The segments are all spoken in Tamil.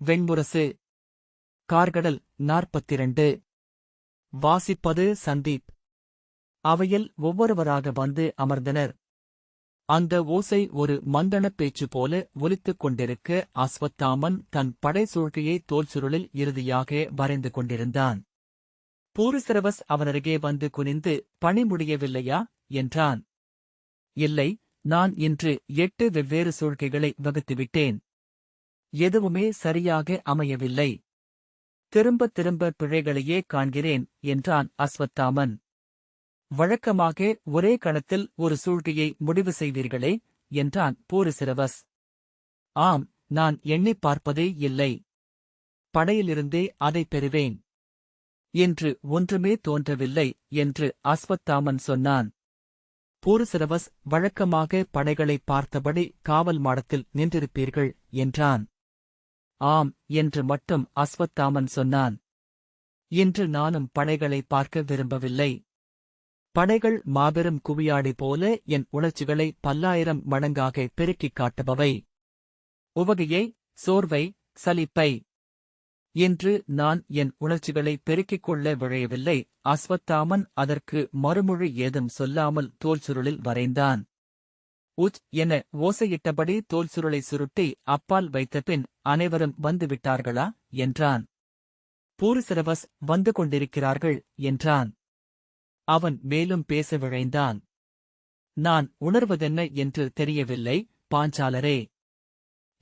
வெண்முரசு. கார்கடல் 42. வாசிப்பது சந்தீப். அவையில் ஒவ்வொருவராக வந்து அமர்ந்தனர். அந்த ஓசை ஒரு மந்தணப் பேச்சு போல ஒலித்துக் கொண்டிருக்க அஸ்வத்தாமன் தன் படைசூழ்கையை தோல்சுருளில் இறுதியாக வரைந்து கொண்டிருந்தான். பூரிசிரவஸ் அவனருகே வந்து குனிந்து, பணி முடியவில்லையா என்றான். இல்லை, நான் இன்று 8 வெவ்வேறு சூழ்கைகளை வகுத்துவிட்டேன். எதுவுமே சரியாக அமையவில்லை. திரும்பத் திரும்ப பிழைகளையே காண்கிறேன் என்றான் அஸ்வத்தாமன். வழக்கமாக ஒரே கணத்தில் ஒரு சூழ்கையை முடிவு செய்வீர்களே என்றான் பூரிசிரவஸ். ஆம், நான் எண்ணிப் பார்ப்பதே இல்லை. படையிலிருந்தே அதைப் பெறுவேன். என்று ஒன்றுமே தோன்றவில்லை என்று அஸ்வத்தாமன் சொன்னான். பூரிசிரவஸ், வழக்கமாக படைகளை பார்த்தபடி காவல் மாடத்தில் நின்றிருப்பீர்கள் என்றான். ஆம் என்று மட்டும் அஸ்வத்தாமன் சொன்னான். இன்று நானும் படைகளை பார்க்க விரும்பவில்லை. படைகள் மாபெரும் குவியாடி போல என் உணர்ச்சிகளை பல்லாயிரம் மடங்காக பெருக்கிக் காட்டுபவை. உவகையை, சோர்வை, சலிப்பை. இன்று நான் என் உணர்ச்சிகளை பெருக்கிக் கொள்ள விழையவில்லை. அஸ்வத்தாமன் அதற்கு மறுமொழி ஏதும் சொல்லாமல் தோல்சுருளில் வரைந்தான். உச் என ஓசையிட்டபடி தோல்சுருளை சுருட்டி அப்பால் வைத்தபின், அனைவரும் வந்துவிட்டார்களா என்றான். பூரிசிரவஸ், வந்து கொண்டிருக்கிறார்கள் என்றான். அவன் மேலும் பேச விழைந்தான். நான் உணர்வதென்ன என்று தெரியவில்லை பாஞ்சாலரே.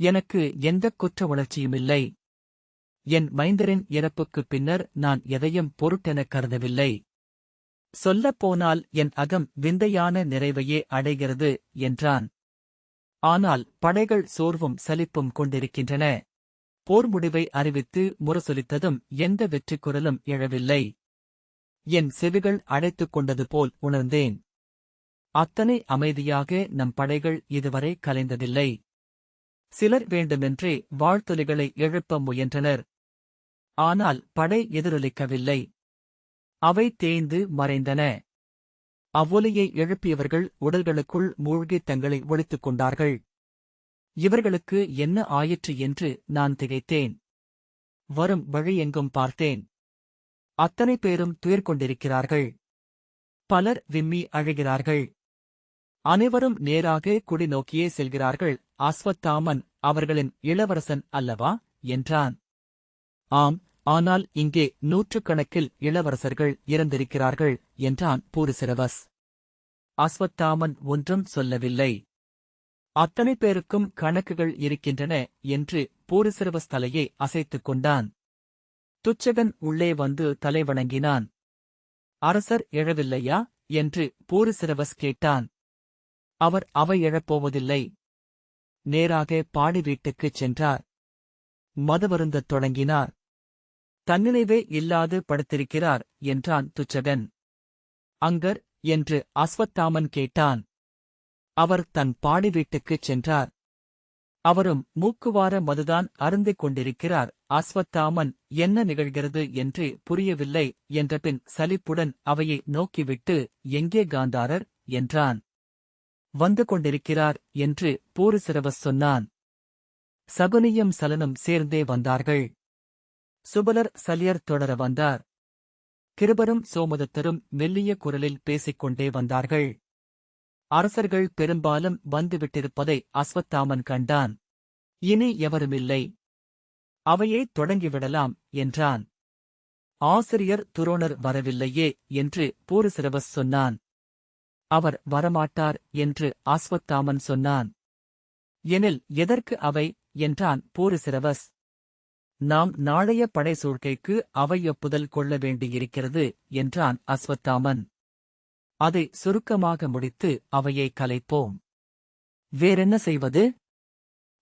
எனக்கு எந்தக் குற்ற உணர்ச்சியுமில்லை. என் மைந்தரின் இறப்புக்குப் பின்னர் நான் எதையும் பொருட்டெனக் கருதவில்லை. சொல்லப்போனால் என் அகம் விந்தையான நிறைவையே அடைகிறது என்றான். ஆனால் படைகள் சோர்வும் சலிப்பும் கொண்டிருக்கின்றன. போர் முடிவை அறிவித்து முரசொலித்ததும் எந்த வெற்றிக் குரலும் எழவில்லை. என் செவிகள் அடைத்துக் கொண்டது போல் உணர்ந்தேன். அத்தனை அமைதியாக நம் படைகள் இதுவரை கலைந்ததில்லை. சிலர் வேண்டுமென்றே வாழ்த்தொலிகளை எழுப்ப முயன்றனர். ஆனால் படை எதிரொலிக்கவில்லை. அவை தேய்ந்து மறைந்தன. அவ்வொலியை எழுப்பியவர்கள் உடல்களுக்குள் மூழ்கித் தங்களை ஒளித்துக் கொண்டார்கள். இவர்களுக்கு என்ன ஆயிற்று என்று நான் திகைத்தேன். வரும் வழியெங்கும் பார்த்தேன். அத்தனை பேரும் துயர் கொண்டிருக்கிறார்கள். பலர் விம்மி அழுகிறார்கள். அனைவரும் நேராக குடி நோக்கியே செல்கிறார்கள். அஸ்வத்தாமன் அவர்களின் இளவரசன் அல்லவா என்றான். ஆம், ஆனால் இங்கே 100கணக்கில் இளவரசர்கள் இறந்திருக்கிறார்கள் என்றான் பூரிசிரவஸ். அஸ்வத்தாமன் ஒன்றும் சொல்லவில்லை. அத்தனை பேருக்கும் கணக்குகள் இருக்கின்றன என்று பூரிசிரவஸ் தலையை அசைத்துக் கொண்டான். துச்சகன் உள்ளே வந்து தலை வணங்கினான். அரசர் எழவில்லையா என்று பூரிசிரவஸ் கேட்டான். அவர் அவை எழப்போவதில்லை. நேராக பாடி வீட்டுக்குச் சென்றார். மதுவருந்தத் தொடங்கினார். தன்னினைவே இல்லாது படுத்திருக்கிறார் என்றான் துச்சகன். அங்கர் என்று அஸ்வத்தாமன் கேட்டான். அவர் தன் பாடி வீட்டுக்குச் சென்றார். அவரும் மூக்குவார மதுதான் அருந்திக் கொண்டிருக்கிறார். அஸ்வத்தாமன் என்ன நிகழ்கிறது என்று புரியவில்லை என்றபின் சலிப்புடன் அவையை நோக்கிவிட்டு, எங்கே காந்தாரர் என்றான். வந்து கொண்டிருக்கிறார் என்று பூரிசிரவஸ் சொன்னான். சகுனியும் சலனும் சேர்ந்தே வந்தார்கள். சுபலர் சலியர் தொடர வந்தார். கிருபரும் சோமதத்தரும் மெல்லிய குரலில் பேசிக்கொண்டே வந்தார்கள். அரசர்கள் பெரும்பாலும் வந்துவிட்டிருப்பதை அஸ்வத்தாமன் கண்டான். இனி எவருமில்லை. அவையே தொடங்கிவிடலாம் என்றான். ஆசிரியர் துரோணர் வரவில்லையே என்று பூரிசிரவஸ் சொன்னான். அவர் வரமாட்டார் என்று அஸ்வத்தாமன் சொன்னான். எனில் எதற்கு அவை என்றான் பூரிசிரவஸ். நாம் நாளைய படை சூழ்கைக்கு அவையொப்புதல் கொள்ள வேண்டியிருக்கிறது என்றான் அஸ்வத்தாமன். அதை சுருக்கமாக முடித்து அவையை கலைப்போம். வேறென்ன செய்வது?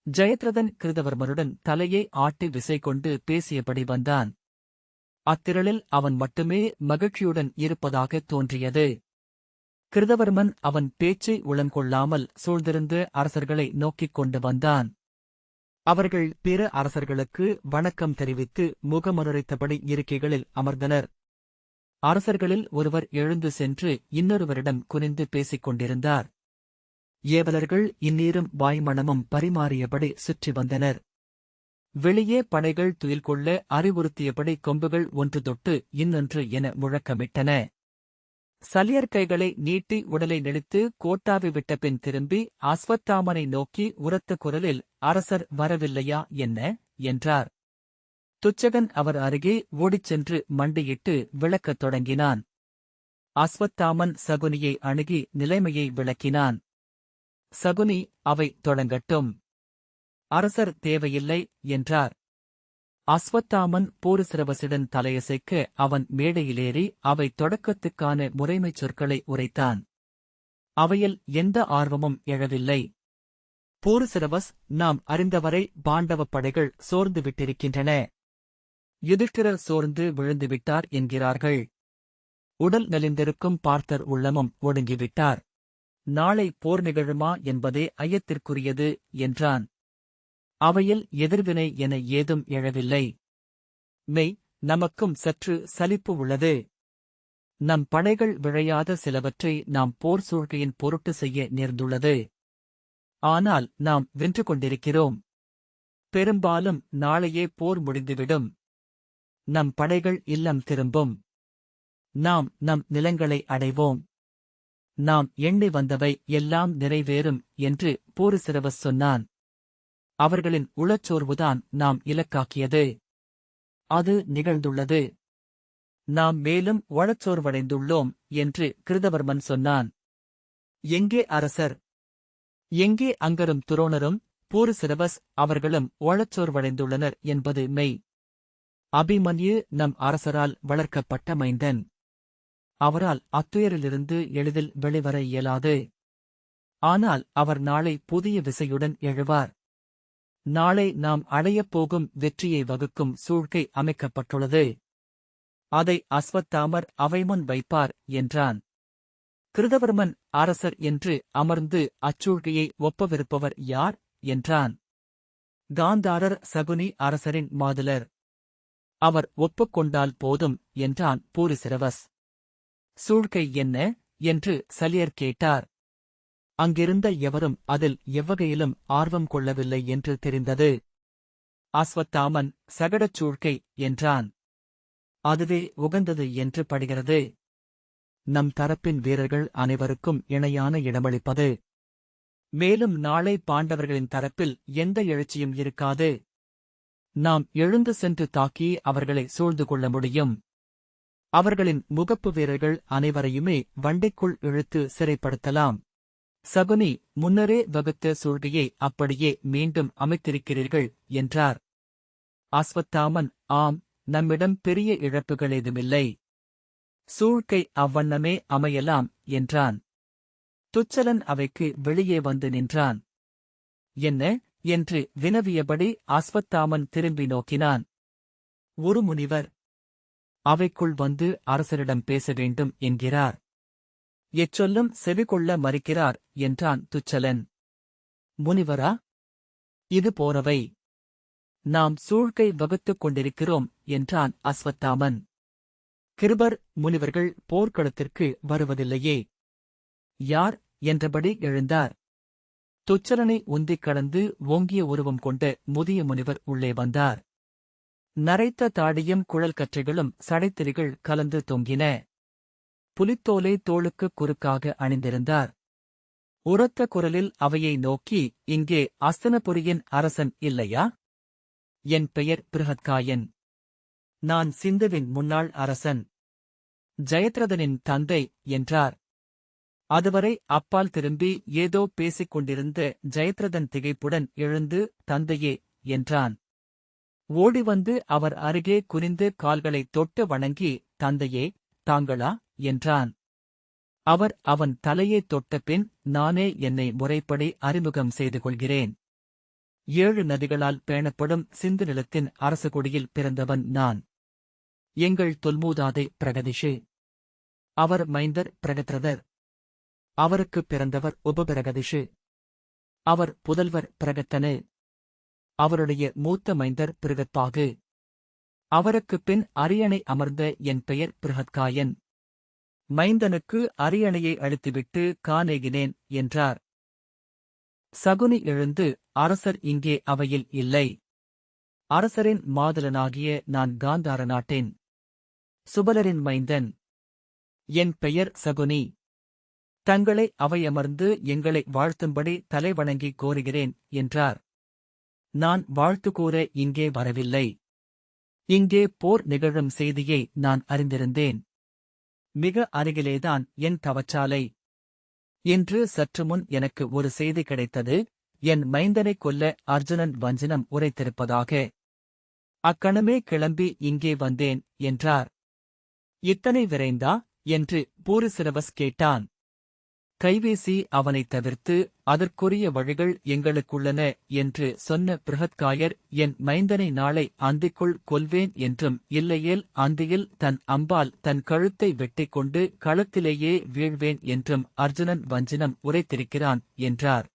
ஜெயத்ரதன் கிருதவர்மனுடன் தலையை ஆட்டி விசை கொண்டு பேசியபடி வந்தான். அத்திரளில் அவன் மட்டுமே மகிழ்ச்சியுடன் இருப்பதாகத் தோன்றியது. கிருதவர்மன் அவன் பேச்சை உளங்கொள்ளாமல் சூழ்ந்திருந்த அரசர்களை நோக்கிக் கொண்டு வந்தான். அவர்கள் பிற அரசர்களுக்கு வணக்கம் தெரிவித்து முகமலரைத்தபடி இருக்கைகளில் அமர்ந்தனர். அரசர்களில் ஒருவர் எழுந்து சென்று இன்னொருவரிடம் குனிந்து பேசிக் கொண்டிருந்தார். ஏவலர்கள் இந்நீரும் வாய்மணமும் பரிமாறியபடி சுற்றி வந்தனர். வெளியே படைகள் துயில் கொள்ள அறிவுறுத்தியபடி கொம்புகள் ஒன்று தொட்டு இன்னொன்று என முழக்கமிட்டன. சலியர் கைகளை நீட்டி உடலை நெளித்து கோட்டாவி விட்டபின் திரும்பி அஸ்வத்தாமனை நோக்கி உரத்த குரலில், அரசர் வரவில்லையா என்ன? என்றார். துச்சகன் அவர் அருகே ஓடிச் சென்று மண்டியிட்டு விளக்கத் தொடங்கினான். அஸ்வத்தாமன் சகுனியை அணுகி நிலைமையை விளக்கினான். சகுனி, அவை தொடங்கட்டும். அரசர் தேவையில்லை என்றார். அஸ்வத்தாமன் பூரிசிரவசுடன் தலையசைக்க அவன் மேடையிலேறி அவை தொடக்கத்துக்கான முறைமைச் சொற்களை உரைத்தான். அவையில் எந்த ஆர்வமும் எழவில்லை. பூரிசிரவஸ், நாம் அறிந்தவரை பாண்டவப் படைகள் சோர்ந்து விட்டிருக்கின்றன. யுதிஷ்டிரர் சோர்ந்து விழுந்துவிட்டார் என்கிறார்கள். உடல் நலிந்திருக்கும் பார்த்தர் உள்ளமும் ஒடுங்கிவிட்டார். நாளை போர் நிகழுமா என்பதே ஐயத்திற்குரியது என்றான். அவையில் எதிர்வினை என ஏதும் எழவில்லை. மெய், நமக்கும் சற்று சலிப்பு உள்ளது. நம் படைகள் விழையாத சிலவற்றை நாம் போர் சூழ்கையின் பொருட்டு செய்ய நேர்ந்துள்ளது. ஆனால் நாம் வென்று கொண்டிருக்கிறோம். பெரும்பாலும் நாளையே போர் முடிந்துவிடும். நம் படைகள் இல்லம் திரும்பும். நாம் நம் நிலங்களை அடைவோம். நாம் எண்ணி வந்தவை எல்லாம் நிறைவேறும் என்று பூரிசிரவஸ் சொன்னான். அவர்களின் உளச்சோர்வுதான் நாம் இலக்காக்கியது. அது நிகழ்ந்துள்ளது. நாம் மேலும் உளச்சோர்வடைந்துள்ளோம் என்று கிருதவர்மன் சொன்னான். எங்கே அரசர்? எங்கே அங்கரும் துரோணரும்? பூரிசிரவஸ், அவர்களும் உளச்சோர்வடைந்துள்ளனர் என்பது மெய். அபிமன்யு நம் அரசரால் வளர்க்கப்பட்ட மைந்தன். அவரால் அத்துயரிலிருந்து எளிதில் வெளிவர இயலாது. ஆனால் அவர் நாளை புதிய விசையுடன் எழுவார். நாளை நாம் அடையப் போகும் வெற்றியை வகுக்கும் சூழ்க்கை அமைக்கப்பட்டுள்ளது. அதை அஸ்வத்தாமர் அவைமுன் வைப்பார் என்றான். கிருதவர்மன் அரசர் என்று அமர்ந்து அச்சூழ்கையை ஒப்பவிருப்பவர் யார் என்றான். காந்தாரர் சகுனி அரசரின் மாதுலர். அவர் ஒப்புக்கொண்டால் போதும் என்றான் பூரிசிரவஸ். சூழ்க்கை என்ன என்று சலியர் கேட்டார். அங்கிருந்த எவரும் அதில் எவ்வகையிலும் ஆர்வம் கொள்ளவில்லை என்று தெரிந்தது. அஸ்வத்தாமன் சகடச் சூழ்க்கை என்றான். அதுவே உகந்தது என்று படுகிறது. நம் தரப்பின் வீரர்கள் அனைவருக்கும் இணையான இடமளிப்பது. மேலும் நாளை பாண்டவர்களின் தரப்பில் எந்த எழுச்சியும் இருக்காது. நாம் எழுந்து சென்று தாக்கி அவர்களை சூழ்ந்து கொள்ள முடியும். அவர்களின் முகப்பு வீரர்கள் அனைவரையுமே வண்டிக்குள் இழுத்து சிறைப்படுத்தலாம். சகுனி, முன்னரே வகுத்த சூழ்கையை அப்படியே மீண்டும் அமைத்திருக்கிறீர்கள் என்றார். அஸ்வத்தாமன், ஆம், நம்மிடம் பெரிய இழப்புகள் ஏதுமில்லை. சூழ்க்கை அவ்வண்ணமே அமையலாம் என்றான். துச்சலன் அவைக்கு வெளியே வந்து நின்றான். என்ன என்று வினவியபடி அஸ்வத்தாமன் திரும்பி நோக்கினான். ஒரு முனிவர் அவைக்குள் வந்து அரசரிடம் பேச வேண்டும் என்கிறார். எச்சொல்லும் செவிகொள்ள மறுக்கிறார் என்றான் துச்சலன். முனிவரா? இது போறவை. நாம் சூழ்க்கை வகுத்துக் கொண்டிருக்கிறோம் என்றான் அஸ்வத்தாமன். கிருபர் முனிவர்கள் போர்க்களத்திற்கு வருவதில்லையே. யார் என்றபடி எழுந்தார். துச்சலனை உந்திக் கடந்து ஓங்கிய உருவம் கொண்ட முதிய முனிவர் உள்ளே வந்தார். நரைத்த தாடியும் குழல் கற்றைகளும் சடைத்திரிகள் கலந்து தொங்கின. புலித்தோலை தோளுக்குக் குறுக்காக அணிந்திருந்தார். உரத்த குரலில் அவையை நோக்கி, இங்கே அஸ்தனபுரியின் அரசன் இல்லையா? என் பெயர் பிருஹத்காயன். நான் சிந்துவின் முன்னாள் அரசன். ஜெயத்ரதனின் தந்தை என்றார். அதுவரை அப்பால் திரும்பி ஏதோ பேசிக் கொண்டிருந்த ஜெயத்ரதன் திகைப்புடன் எழுந்து, தந்தையே என்றான். ஓடிவந்து அவர் அருகே குனிந்து கால்களைத் தொட்டு வணங்கி, தந்தையே, தாங்களா என்றான். அவர் அவன் தலையைத் தொட்டபின், நானே என்னை முறைப்படி அறிமுகம் செய்து கொள்கிறேன். 7 நதிகளால் பேணப்படும் சிந்து நிலத்தின் அரசகுடியில் பிறந்தவன் நான். எங்கள் தொல்மூதாதை பிரகதிஷு. அவர் மைந்தர் பிரகத்ரதர். அவருக்குப் பிறந்தவர் உபபிரகதிஷு. அவர் புதல்வர் பிரகத்தனு. அவருடைய மூத்த மைந்தர் பிருகத்பாகு. அவருக்குப் பின் அரியணை அமர்ந்த என் பெயர் பிருஹத்காயன். மைந்தனுக்கு அரியணையை அளித்துவிட்டு காணேகினேன் என்றார். சகுனி எழுந்து, அரசர் இங்கே அவையில் இல்லை. அரசரின் மாதலனாகிய நான் காந்தார நாட்டின் சுபலரின் மைந்தன். என் பெயர் சகுனி. தங்களை அவையமர்ந்து எங்களை வாழ்த்தும்படி தலைவணங்கி கோருகிறேன் என்றார். நான் வாழ்த்து கூற இங்கே வரவில்லை. இங்கே போர் நிகழும் செய்தியை நான் அறிந்திருந்தேன். மிக அருகிலேதான் என் தவச்சாலை. இன்று சற்றுமுன் எனக்கு ஒரு செய்தி கிடைத்தது. என் மைந்தனைக் கொல்ல அர்ஜுனன் வஞ்சனம் உரைத்திருப்பதாக. அக்கணமே கிளம்பி இங்கே வந்தேன் என்றார். இத்தனை விரைந்தா என்று பூரிசிரவஸ் கேட்டான். கைவீசி அவனைத் தவிர்த்து அதற்குரிய வழிகள் எங்களுக்குள்ளன என்று சொன்ன பிருஹத்காயர், என் மைந்தனை நாளை அந்திக்குள் கொல்வேன் என்றும் இல்லையேல் அந்தியில் தன் அம்பால் தன் கழுத்தை வெட்டிக்கொண்டு களத்திலேயே வீழ்வேன் என்றும் அர்ஜுனன் வஞ்சனம் உரைத்திருக்கிறான் என்றார்.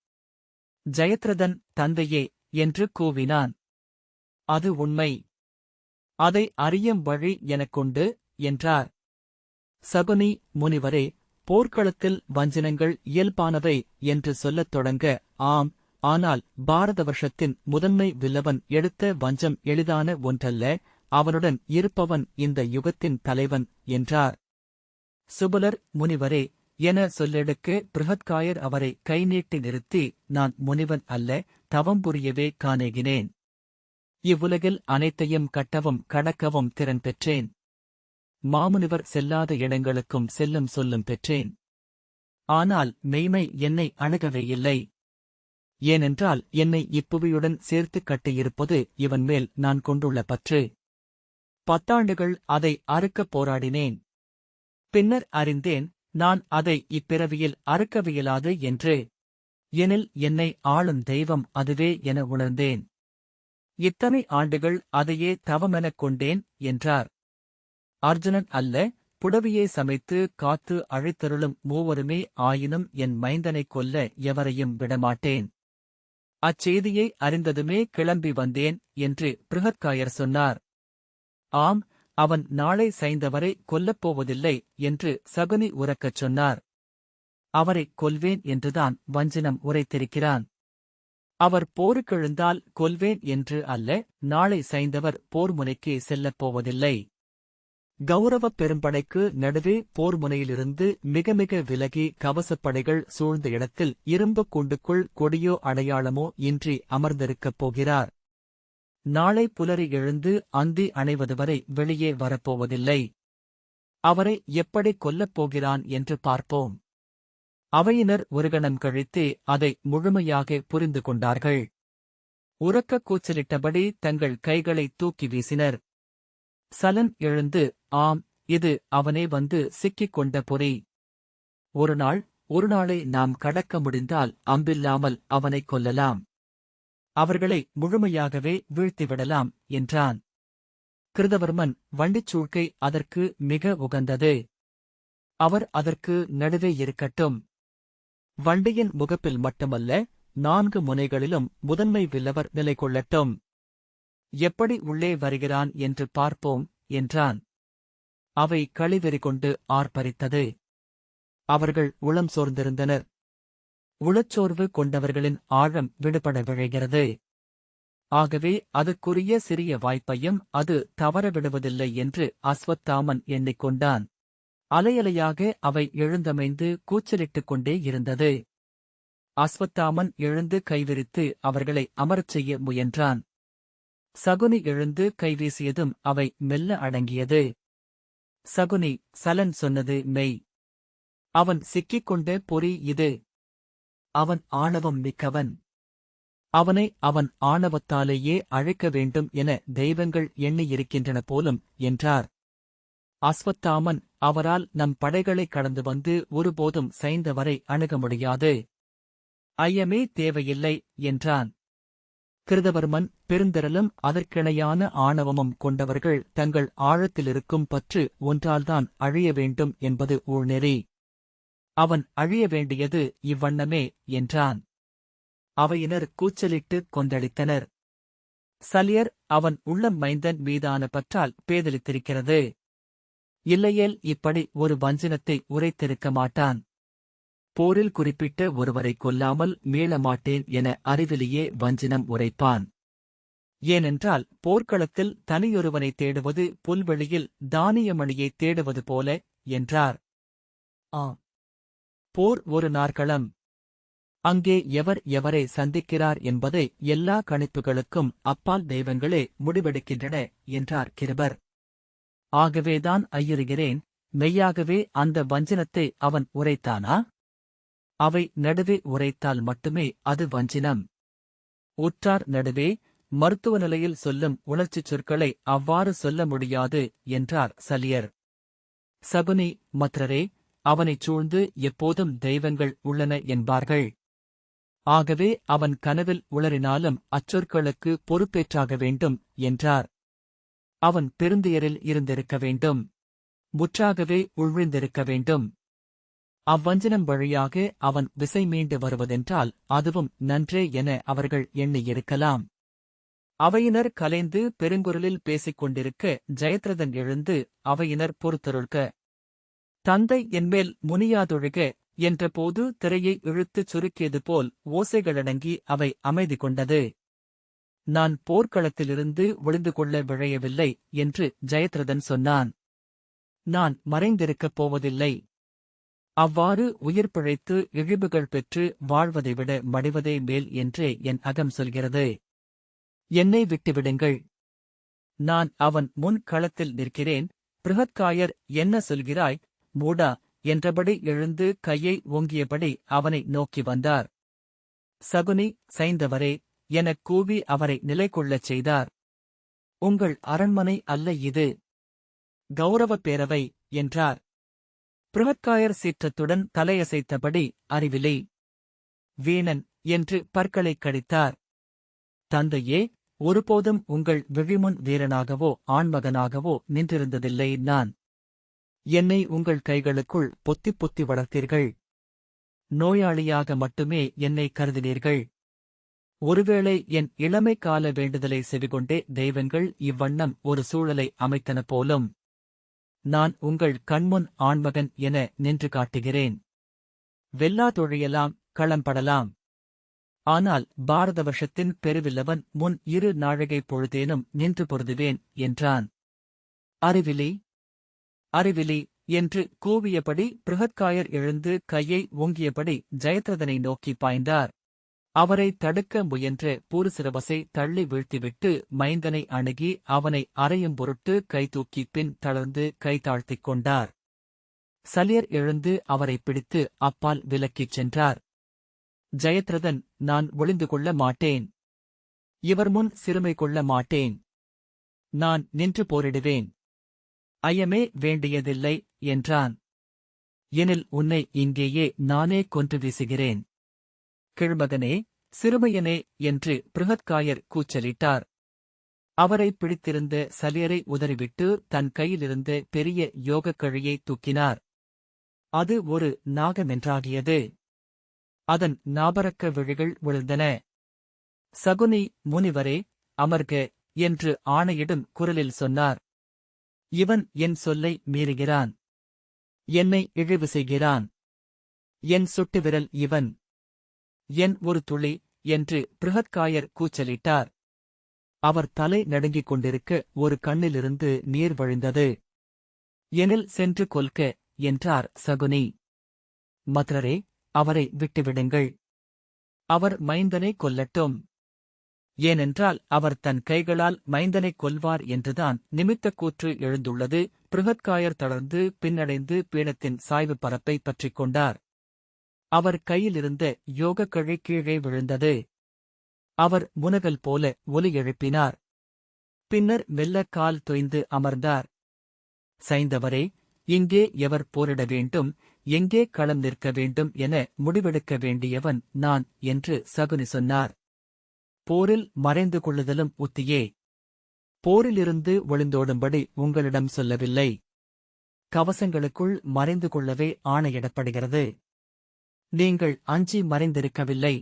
ஜெயத்ரதன் தந்தையே என்று கூவினான். அது உண்மை. அதை அறியும் வழி எனக்குண்டு என்றார். சகுனி, முனிவரே, போர்க்களத்தில் வஞ்சனங்கள் இயல்பானவை என்று சொல்லத் தொடங்க, ஆம், ஆனால் பாரத வருஷத்தின் முதன்மை வில்லவன் எடுத்த வஞ்சம் எளிதான ஒன்றல்ல, அவனுடன் இருப்பவன் இந்த யுகத்தின் தலைவன் என்றார். சுபலர், முனிவரே என சொல்லெடுக்க பிருஹத்காயர் அவரை கை நீட்டி நிறுத்தி, நான் முனிவன் அல்ல, தவம் புரியவே காணேகினேன். இவ்வுலகில் அனைத்தையும் கட்டவும் கடக்கவும் திறன் பெற்றேன். மாமுனிவர் செல்லாத இடங்களுக்கும் செல்லும் சொல்லும் பெற்றேன். ஆனால் மெய்மை என்னை அணுகவே இல்லை. ஏனென்றால் என்னை இப்புவியுடன் சேர்த்துக் கட்டியிருப்பது இவன் மேல் நான் கொண்டுள்ள பற்று. 10 ஆண்டுகள் அதை அறுக்கப் போராடினேன். பின்னர் அறிந்தேன், நான் அதை இப்பிறவியில் அறுக்கவியலாது என்று. எனில் என்னை ஆளும் தெய்வம் அதுவே என உணர்ந்தேன். இத்தனை ஆண்டுகள் அதையே தவமெனக் கொண்டேன் என்றார். அர்ஜுனன் அல்ல, புடவியை சமைத்து காத்து அழைத்தருளும் மூவருமே ஆயினும் என் மைந்தனைக் கொல்ல எவரையும் விடமாட்டேன். அச்செய்தியை அறிந்ததுமே கிளம்பி வந்தேன் என்று பிருஹத்காயர் சொன்னார். ஆம், அவன் நாளை சைந்தவரை கொல்லப்போவதில்லை என்று சகுனி உரக்கச் சொன்னார். அவரைக் கொல்வேன் என்றுதான் வஞ்சனம் உரைத்திருக்கிறான். அவர் போருக்கெழுந்தால் கொல்வேன் என்று அல்ல, நாளை சைந்தவர் போர்முனைக்கே செல்லப்போவதில்லை. கௌரவப் பெரும்படைக்கு நடுவே போர்முனையிலிருந்து மிக மிக விலகி கவசப்படைகள் சூழ்ந்த இடத்தில் இரும்புக் கூண்டுக்குள் கொடியோ அடையாளமோ இன்றி அமர்ந்திருக்கப் போகிறார். நாளை புலரி எழுந்து அந்தி அணைவதுவரை வெளியே வரப்போவதில்லை. அவரை எப்படி கொல்லப் போகிறான் என்று பார்ப்போம். அவையினர் ஒரு கணம் கழித்தே அதை முழுமையாக புரிந்து கொண்டார்கள். உரக்கக் கூச்சலிட்டபடி தங்கள் கைகளை தூக்கி வீசினர். சலன் எழுந்து, ஆம், இது அவனே வந்து சிக்கிக் கொண்ட பொறி. ஒரு நாளை நாம் கடக்க முடிந்தால் அம்பில்லாமல் அவனைக் கொல்லலாம். அவர்களை முழுமையாகவே வீழ்த்திவிடலாம் என்றான். கிருதவர்மன், வண்டிச்சூழ்க்கை அதற்கு மிக உகந்தது. அவர் அதற்கு நடுவே இருக்கட்டும். வண்டியின் முகப்பில் மட்டுமல்ல, 4 முனைகளிலும் முதன்மை வில்லவர் நிலை கொள்ளட்டும். எப்படி உள்ளே வருகிறான் என்று பார்ப்போம் என்றான். அவை களிவெறி கொண்டு ஆர்ப்பரித்தது. அவர்கள் உளம் சோர்ந்திருந்தனர். உளச்சோர்வு கொண்டவர்களின் ஆழம் விடுபட விழைகிறது. ஆகவே அதுக்குரிய சிறிய வாய்ப்பையும் அது தவறவிடுவதில்லை என்று அஸ்வத்தாமன் எண்ணிக்கொண்டான். அலையலையாக அவை எழுந்தமைந்து கூச்சலிட்டுக் கொண்டே இருந்தது. அஸ்வத்தாமன் எழுந்து கைவிரித்து அவர்களை அமரச் செய்ய முயன்றான். சகுனி எழுந்து கைவீசியதும் அவை மெல்ல அடங்கியது. சகுனி, சலன் சொன்னது மெய். அவன் சிக்கிக்கொண்ட பொறி இது. அவன் ஆணவம் மிக்கவன். அவனை அவன் ஆணவத்தாலேயே அழைக்க வேண்டும் என தெய்வங்கள் எண்ணியிருக்கின்றன போலும் என்றார். அஸ்வத்தாமன், அவரால் நம் படைகளை கடந்து வந்து ஒருபோதும் சைந்தவரை அணுக முடியாது. ஐயமே தேவையில்லை என்றான். கிருதவர்மன், பெருந்திரளும் அதற்கிணையான ஆணவமும் கொண்டவர்கள் தங்கள் ஆழத்திலிருக்கும் பற்று ஒன்றால்தான் அழிய வேண்டும் என்பது ஊழ்நெறி. அவன் அழிய வேண்டியது இவ்வண்ணமே என்றான். அவையினர் கூச்சலிட்டுக் கொந்தளித்தனர். சலியர், அவன் உள்ளம் மைந்தன் மீதான பற்றால் பேதலித்திருக்கிறது. இல்லையேல் இப்படி ஒரு வஞ்சனத்தை உரைத்திருக்க மாட்டான். போரில் குறிப்பிட்ட ஒருவரை கொல்லாமல் மீள மாட்டேன் என அறிவிலேயே வஞ்சனம் உரைப்பான். ஏனென்றால் போர்க்களத்தில் தனியொருவனை தேடுவது புல்வெளியில் தானியமணியைத் தேடுவது போல, என்றார். போர் ஒரு நாற்களம். அங்கே எவர் எவரை சந்திக்கிறார் என்பதை எல்லா கணிப்புகளுக்கும் அப்பால் தெய்வங்களே முடிவெடுக்கின்றன, என்றார் கிருபர். ஆகவேதான் ஐயுறுகிறேன், மெய்யாகவே அந்த வஞ்சினத்தை அவன் உரைத்தானா? அவை நடுவே உரைத்தால் மட்டுமே அது வஞ்சினம். உற்றார் நடுவே மருத்துவ நிலையில் சொல்லும் உணர்ச்சிச் சொற்களை அவ்வாறு சொல்ல முடியாது, என்றார் சலியர். சகுனி, மற்றரே, அவனைச் சூழ்ந்து எப்போதும் தெய்வங்கள் உள்ளன என்பார்கள். ஆகவே அவன் கனவில் உளறினாலும் அச்சொற்களுக்கு பொறுப்பேற்றாக வேண்டும், என்றார். அவன் பெருந்துயரில் இருந்திருக்க வேண்டும். முற்றாகவே உழ்விழ்ந்திருக்க வேண்டும். அவ்வஞ்சனம் வழியாக அவன் விசை மீண்டு வருவதென்றால் அதுவும் நன்றே என அவர்கள் எண்ணியிருக்கலாம். அவையினர் கலைந்து பெருங்குரலில் பேசிக் கொண்டிருக்க ஜெயத்ரதன் எழுந்து, அவையினர் பொறுத்தருள்க. தந்தை என்மேல் முனியாதொழுக என்றபோது திரையை இழுத்துச் சுருக்கியது போல் ஓசைகளடங்கி அவை அமைதி கொண்டது. நான் போர்க்களத்திலிருந்து ஒளிந்து கொள்ள விழையவில்லை என்று ஜெயத்ரதன் சொன்னான். நான் மறைந்திருக்கப் போவதில்லை. அவ்வாறு உயிர் பிழைத்து இழிவுகள் பெற்று வாழ்வதை விட மடிவதே மேல் என்றே என் அகம் சொல்கிறது. என்னை விட்டுவிடுங்கள். நான் அவன் முன் களத்தில் நிற்கிறேன். பிருகத்காயர், என்ன சொல்கிறாய், மூடா, என்றபடி எழுந்து கையை ஓங்கியபடி அவனை நோக்கி வந்தார். சகுனி, சைந்தவரே, எனக் கூவி அவரை நிலை கொள்ளச் செய்தார். உங்கள் அரண்மனை அல்ல இது. கௌரவப் பேரவை, என்றார். பிருகத்காயர் சீற்றத்துடன் தலையசைத்தபடி, அறிவிலே வீணன், என்று பற்களைக் கடித்தார். தந்தையே, ஒருபோதும் உங்கள் விழிமுன் வீரனாகவோ ஆண்மகனாகவோ நின்றிருந்ததில்லை நான். என்னை உங்கள் கைகளுக்குள் பொத்திப் பொத்தி வளர்த்தீர்கள். நோயாளியாக மட்டுமே என்னை கருதினீர்கள். ஒருவேளை என் இளமை கால வேண்டுதலை செவிகொண்டே தெய்வங்கள் இவ்வண்ணம் ஒரு சூழலை அமைத்தன போலும். நான் உங்கள் கண்முன் ஆண்மகன் என நின்று காட்டுகிறேன். வெல்லாதொழியலாம், களம்படலாம். ஆனால் பாரத வருஷத்தின் பெருவில்லவன் முன் 2 நாழிகை பொழுதேனும் நின்று பொருதுவேன், என்றான். அறிவிலி, அறிவிலி என்று கூவியபடி பிருகத்காயர் எழுந்து கையை ஓங்கியபடி ஜெயத்ரதனை நோக்கி பாய்ந்தார். அவரை தடுக்க முயன்ற பூருசிரவசை தள்ளி வீழ்த்திவிட்டு மைந்தனை அணுகி அவனை அறையும் பொருட்டு கைதூக்கி பின் தளர்ந்து கைதாழ்த்திக் கொண்டார். சலியர் எழுந்து அவரை பிடித்து அப்பால் விலக்கிச் சென்றார். ஜெயத்ரதன், நான் ஒளிந்து கொள்ள மாட்டேன். இவர் முன் சிறுமை கொள்ள மாட்டேன். நான் நின்று போரிடுவேன். ஐயமே வேண்டியதில்லை, என்றான். எனில் உன்னை இங்கேயே நானே கொன்று வீசுகிறேன். கிழ்மகனே, சிறுமையனே என்று பிருகத்காயர் கூச்சலிட்டார். அவரை பிடித்திருந்த சலியரை உதறிவிட்டு தன் கையிலிருந்த பெரிய யோகக்கழியை தூக்கினார். அது ஒரு நாகமென்றாகியது. அதன் நாபரக்க விழிகள் விழுந்தன. சகுனி, முனிவரே, அமர்க என்று ஆணையிடும் குரலில் சொன்னார். இவன் என் சொல்லை மீறுகிறான். என்னை இழிவு செய்கிறான். என் சுட்டுவிரல் இவன். என் ஒரு துளி, என்று பிருகத்காயர் கூச்சலிட்டார். அவர் தலை நடுங்கிக் கொண்டிருக்க ஒரு கண்ணிலிருந்து நீர் வழிந்தது. எனில் சென்று கொல்க, என்றார் சகுனி. மத்ரரே, அவரை விட்டுவிடுங்கள். அவர் மைந்தனை கொல்லட்டும். ஏனென்றால் அவர் தன் கைகளால் மைந்தனைக் கொல்வார் என்றுதான் நிமித்தக் கூற்று எழுந்துள்ளது. பிருகத்காயர் தளர்ந்து பின்னடைந்து பீடத்தின் சாய்வு பரப்பை பற்றிக் கொண்டார். அவர் கையிலிருந்த யோகக்கழி கீழே விழுந்தது. அவர் முனகல் போல ஒலி எழுப்பினார். பின்னர் மெல்ல கால் தொய்ந்து அமர்ந்தார். சைந்தவரே, இங்கே எவர் போரிட வேண்டும், எங்கே களம் நிற்க வேண்டும் என முடிவெடுக்க வேண்டியவன் நான், என்று சகுனி சொன்னார். போரில் மறைந்து கொள்ளுதலும் உத்தியே. போரிலிருந்து ஒளிந்தோடும்படி உங்களிடம் சொல்லவில்லை. கவசங்களுக்குள் மறைந்து கொள்ளவே ஆணையிடப்படுகிறது. நீங்கள் அஞ்சி மறைந்திருக்கவில்லை.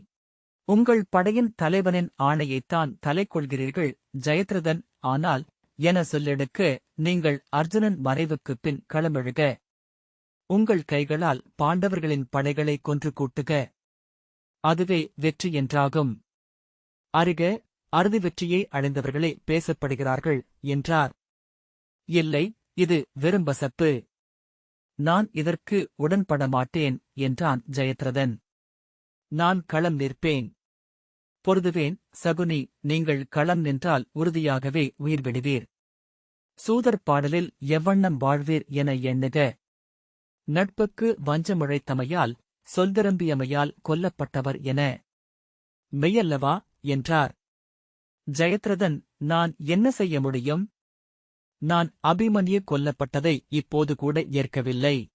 உங்கள் படையின் தலைவனின் ஆணையைத்தான் தலை கொள்கிறீர்கள், ஜெயத்ரதன். ஆனால் என சொல்லெடுக்க நீங்கள் அர்ஜுனன் மறைவுக்குப் பின் களமெழுக. உங்கள் கைகளால் பாண்டவர்களின் படைகளை கொன்று கூட்டுக. அதுவே வெற்றி என்றாகும். அறிக, அறுதி வெற்றியை அடைந்தவர்களே பேசப்படுகிறார்கள் என்றார். இல்லை, இது வெறும் வசப்பு. நான் இதற்கு உடன்பட மாட்டேன் என்றான் ஜெயத்ரதன். நான் களம் நிற்பேன். பொருதுவேன். சகுனி, நீங்கள் களம் நின்றால் உறுதியாகவே உயிர் விடுவீர். சூதர் பாடலில் எவ்வண்ணம் வாழ்வீர் என எண்ணுக. நட்புக்கு வஞ்சமுழைத்தமையால் சொல்திரம்பியமையால் கொல்லப்பட்டவர் என. மெய்யல்லவா என்றார். ஜெயத்ரதன், நான் என்ன செய்ய முடியும்? நான் அபிமன்யு கொல்லப்பட்டதை இப்போது கூட ஏற்கவில்லை.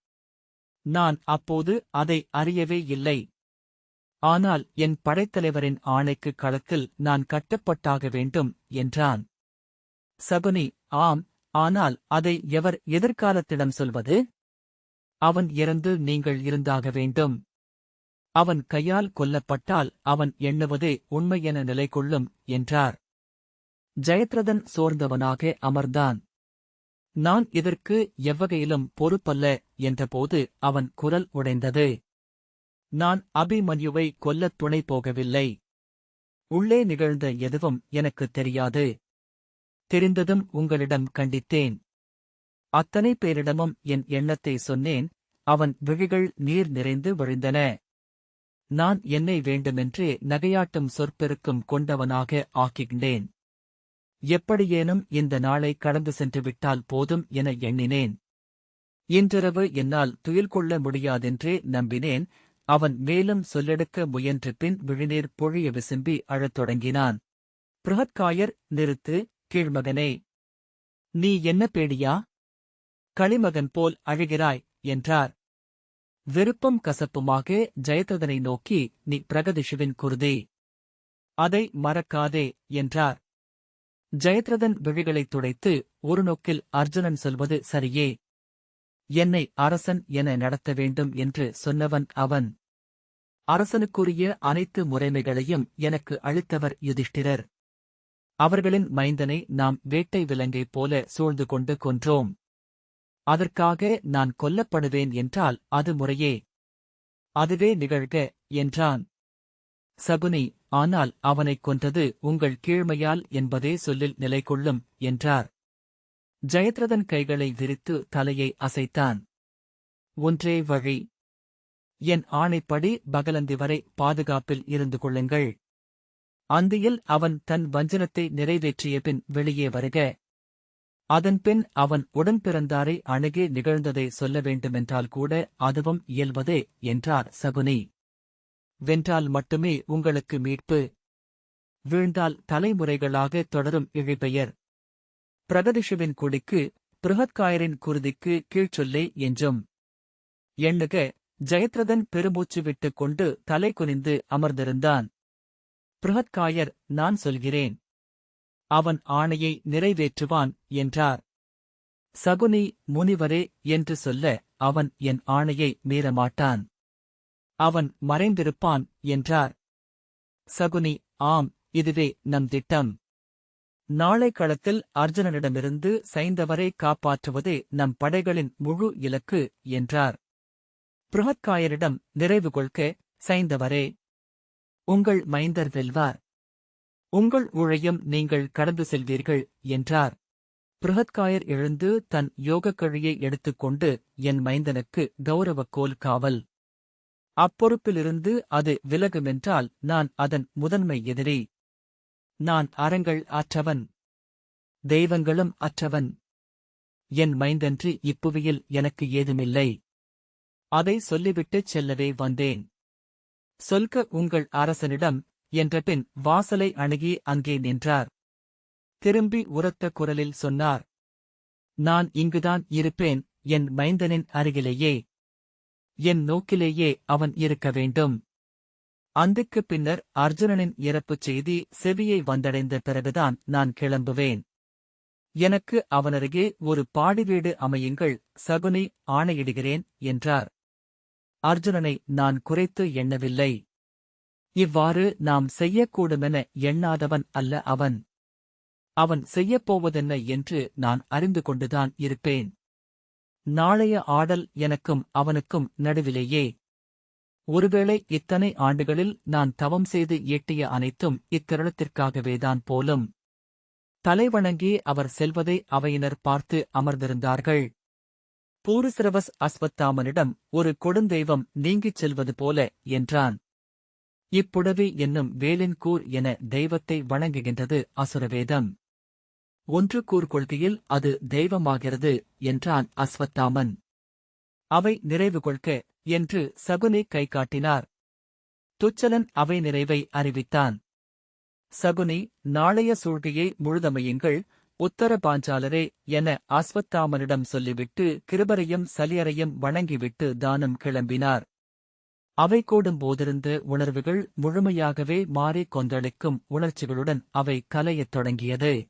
நான் அப்போது அதை அறியவே இல்லை. ஆனால் என் படைத்தலைவரின் ஆணைக்கு களத்தில் நான் கட்டப்பட்டாக வேண்டும் என்றான். சகுனி, ஆம், ஆனால் அதை எவர் எதிர்காலத்திடம் சொல்வது? அவன் இறந்து நீங்கள் இருந்தாக வேண்டும். அவன் கையால் கொல்லப்பட்டால் அவன் எண்ணுவதே உண்மையென நிலை கொள்ளும் என்றார். ஜெயத்ரதன் சோர்ந்தவனாக அமர்ந்தான். நான் இதற்கு எவ்வகையிலும் பொறுப்பல்ல என்றபோது அவன் குரல் உடைந்தது. நான் அபிமன்யுவை கொல்லத் துணை போகவில்லை. உள்ளே நிகழ்ந்த எதுவும் எனக்குத் தெரியாது. தெரிந்ததும் உங்களிடம் கண்டித்தேன். அத்தனை பேரிடமும் என் எண்ணத்தை சொன்னேன். அவன் விழிகள் நீர் நிறைந்து வழிந்தன. நான் என்னை வேண்டுமென்றே நகையாட்டும் சொற்பெருக்கும் கொண்டவனாக ஆக்கின்றேன். எப்படியேனும் இந்த நாளை கடந்து சென்று விட்டால் போதும் என எண்ணினேன். இன்றிரவு என்னால் துயில் கொள்ள முடியாதென்றே நம்பினேன். அவன் மேலும் சொல்லெடுக்க முயன்ற பின் விழிநீர் பொழிய விசும்பி அழத் தொடங்கினான். பிருஹத்காயர், நிறுத்து, கீழ்மகனே. நீ என்ன பேடியா? களிமகன் போல் அழுகிறாய் என்றார். விருப்பம் கசப்புமாக ஜெயத்ரதனை நோக்கி, நீ பிரகதிஷுவின் குருதே. அதை மறக்காதே என்றார். ஜெயத்ரதன் விழிகளைத் துடைத்து ஒரு நோக்கில் அர்ஜுனன் சொல்வது சரியே. என்னை அரசன் என நடத்த வேண்டும் என்று சொன்னவன் அவன். அரசனுக்குரிய அனைத்து முறைமைகளையும் எனக்கு அளித்தவர் யுதிஷ்டிரர். அவர்களின் மைந்தனை நாம் வேட்டை விலங்கைப் போல சூழ்ந்து கொண்டு கொன்றோம். அதற்காக நான் கொல்லப்படுவேன் என்றால் அது முறையே. அதுவே நிகழ்க என்றான். சகுனி, ஆனால் அவனைக் கொன்றது உங்கள் கீழ்மையால் என்பதே சொல்லில் நிலை கொள்ளும் என்றார். ஜெயத்ரதன் கைகளை விரித்து தலையை அசைத்தான். ஒன்றே வழி. என் ஆணைப்படி பகலந்தி வரை பாதுகாப்பில் இருந்து கொள்ளுங்கள். அந்தியில் அவன் தன் வஞ்சனத்தை நிறைவேற்றிய பின் வெளியே வருக. அதன்பின் அவன் உடன்பிறந்தாரை அணுகி நிகழ்ந்ததை சொல்ல வேண்டுமென்றால் கூட அதுவும் இயல்வதே என்றார் சகுனி. வென்றால் மட்டுமே உங்களுக்கு மீட்பு. வீழ்ந்தால் தலைமுறைகளாக தொடரும் இழிபெயர். பிரகதிஷுவின் குடிக்கு, பிருஹத்காயரின் குருதிக்கு கீழ்ச்சொல்லே என்றும். எண்ணுக. ஜெயத்ரதன் பெருமூச்சு விட்டுக் கொண்டு தலை குனிந்து அமர்ந்திருந்தான். பிருஹத்காயர், நான் சொல்கிறேன். அவன் ஆணையை நிறைவேற்றுவான் என்றார். சகுனி, முனிவரே என்று சொல்ல அவன் என் ஆணையை மீறமாட்டான். அவன் மறைந்திருப்பான் என்றார். சகுனி, ஆம், இதுவே நம் திட்டம். நாளை களத்தில் அர்ஜுனனிடமிருந்து சைந்தவரை காப்பாற்றுவதே நம் படைகளின் முழு இலக்கு என்றார். பிருஹத்காயரிடம் நிறைவு கொள்க, சைந்தவரே. உங்கள் மைந்தர் வெல்வார். உங்கள் ஊழையும் நீங்கள் கடந்து செல்வீர்கள் என்றார். பிருஹத்காயர் எழுந்து தன் யோகக்கழியை எடுத்துக்கொண்டு, என் மைந்தனுக்கு கௌரவக்கோல் காவல். அப்பொறுப்பிலிருந்து அது விலகுமென்றால் நான் அதன் முதன்மை எதிரி. நான் அறங்கள் அற்றவன். தெய்வங்களும் அற்றவன். என் மைந்தன்றி இப்புவியில் எனக்கு ஏதுமில்லை. அதை சொல்லிவிட்டுச் செல்லவே வந்தேன். சொல்க உங்கள் அரசனிடம் என்றபின் வாசலை அணுகி அங்கே நின்றார். திரும்பி உரத்த குரலில் சொன்னார். நான் இங்குதான் இருப்பேன், என் மைந்தனின் அருகிலேயே. என் நோக்கிலேயே அவன் இருக்க வேண்டும். அந்துக்குப் பின்னர் அர்ஜுனனின் இறப்புச் செய்தி செவியை வந்தடைந்த பிறகுதான் நான் கிளம்புவேன். எனக்கு அவனருகே ஒரு பாடிவீடு அமையுங்கள், சகுனி, ஆணையிடுகிறேன் என்றார். அர்ஜுனனை நான் குறைத்து எண்ணவில்லை. இவ்வாறு நாம் செய்யக்கூடுமென எண்ணாதவன் அல்ல அவன். அவன் செய்யப்போவதென்ன என்று நான் அறிந்து கொண்டுதான் இருப்பேன். நாளைய ஆடல் எனக்கும் அவனுக்கும் நடுவிலேயே. ஒருவேளை இத்தனை ஆண்டுகளில் நான் தவம் செய்து ஈட்டிய அனைத்தும் இத்தருணத்திற்காகவேதான் போலும். தலைவணங்கி அவர் செல்வதை அவையினர் பார்த்து அமர்ந்திருந்தார்கள். பூருசிரவஸ் அஸ்வத்தாமனிடம் ஒரு கொடுந்தெய்வம் நீங்கிச் செல்வது போல என்றான். இப்புடவி என்னும் வேலின் கூர் என தெய்வத்தை வணங்குகின்றது அசுரவேதம். ஒன்று கூர் கொள்கையில் அது தெய்வமாகிறது என்றான் அஸ்வத்தாமன். அவை நிறைவு கொள்க என்று சகுனி கை காட்டினார். துச்சலன் அவை நிறைவை அறிவித்தான். சகுனி, நாளைய சூழ்கையை முழுதமையுங்கள், உத்தர பாஞ்சாலரே என அஸ்வத்தாமனிடம் சொல்லிவிட்டு கிருபரையும் சலியரையும் வணங்கிவிட்டு தானம் கிளம்பினார். அவை கூடும் போதிருந்த உணர்வுகள் முழுமையாகவே மாறிக் கொந்தளிக்கும் உணர்ச்சிகளுடன் அவை கலையத் தொடங்கியது.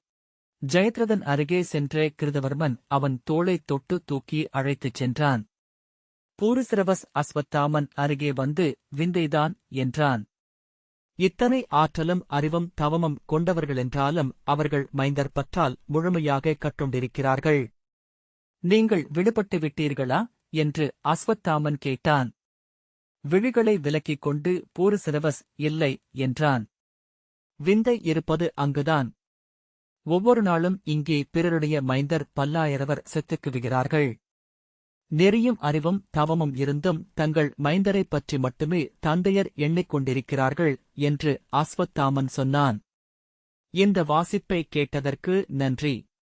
ஜெயத்ரதன் அருகே சென்ற கிருதவர்மன் அவன் தோளைத் தொட்டு தூக்கி அழைத்துச் சென்றான். பூருசிரவஸ் அஸ்வத்தாமன் அருகே வந்து விந்தைதான் என்றான். இத்தனை ஆற்றலும் அறிவும் தவமும் கொண்டவர்களென்றாலும் அவர்கள் மைந்தர் பற்றால் முழுமையாக கட்டுண்டிருக்கிறார்கள். நீங்கள் விடுபட்டு விட்டீர்களா என்று அஸ்வத்தாமன் கேட்டான். விழிகளை விலக்கிக் கொண்டு பூருசிரவஸ் இல்லை என்றான். விந்தை இருப்பது அங்குதான். ஒவ்வொரு நாளும் இங்கே பிறருடைய மைந்தர் பல்லாயிரவர் செத்துக்குவிகிறார்கள். நெறியும் அறிவும் தவமும் இருந்தும் தங்கள் மைந்தரைப் பற்றி மட்டுமே தந்தையர் எண்ணிக்கொண்டிருக்கிறார்கள் என்று அஸ்வத்தாமன் சொன்னான். இந்த வாசிப்பை கேட்டதற்கு நன்றி.